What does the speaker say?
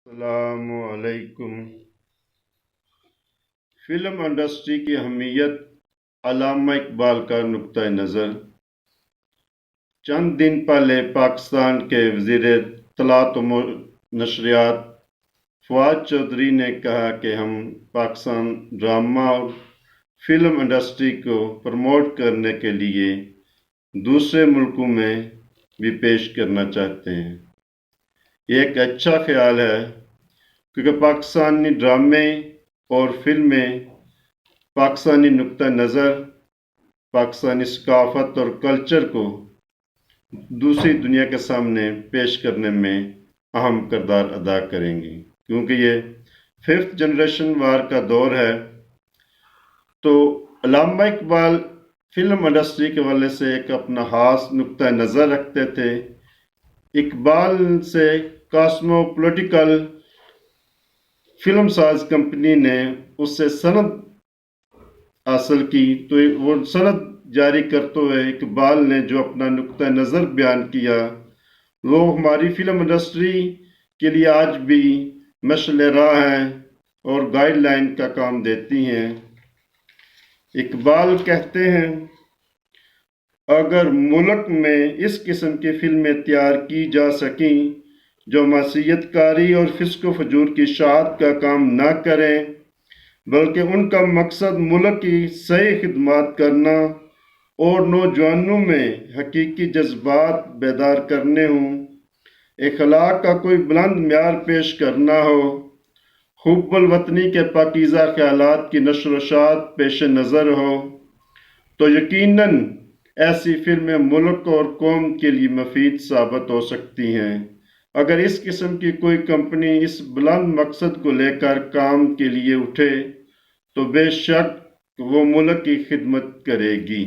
السلام علیکم۔ Film industry کی اہمیت، علامہ اقبال کا نقطہ نظر۔ چند دن پہلے پاکستان کے وزیر اطلاعات و نشریات فواد چودھری نے کہا کہ ہم پاکستان ڈرامہ اور فلم انڈسٹری کو پروموٹ کرنے کے لیے دوسرے ملکوں میں بھی پیش کرنا چاہتے ہیں۔ یہ ایک اچھا خیال ہے کیونکہ پاکستانی ڈرامے اور فلمیں پاکستانی نقطہ نظر، پاکستانی ثقافت اور کلچر کو دوسری دنیا کے سامنے پیش کرنے میں اہم کردار ادا کریں گی۔ کیونکہ یہ 5th جنریشن وار کا دور ہے، تو علامہ اقبال فلم انڈسٹری کے حوالے سے ایک اپنا خاص نقطہ نظر رکھتے تھے۔ اقبال سے کاسمو پولیٹیکل فلم ساز کمپنی نے اس سے سند حاصل کی، تو وہ سند جاری کرتے ہوئے اقبال نے جو اپنا نقطہ نظر بیان کیا، وہ ہماری فلم انڈسٹری کے لیے آج بھی مشعل راہ ہیں اور گائیڈ لائن کا کام دیتی ہیں۔ اقبال کہتے ہیں، اگر ملک میں اس قسم کی فلمیں تیار کی جا سکیں جو معصیت کاری اور فسق و فجور کی اشاعت کا کام نہ کریں، بلکہ ان کا مقصد ملک کی صحیح خدمات کرنا اور نوجوانوں میں حقیقی جذبات بیدار کرنے ہوں، اخلاق کا کوئی بلند معیار پیش کرنا ہو، حب الوطنی کے پاکیزہ خیالات کی نشر و اشاعت پیش نظر ہو، تو یقیناً ایسی فلمیں ملک اور قوم کے لیے مفید ثابت ہو سکتی ہیں۔ اگر اس قسم کی کوئی کمپنی اس بلند مقصد کو لے کر کام کے لیے اٹھے تو بے شک وہ ملک کی خدمت کرے گی۔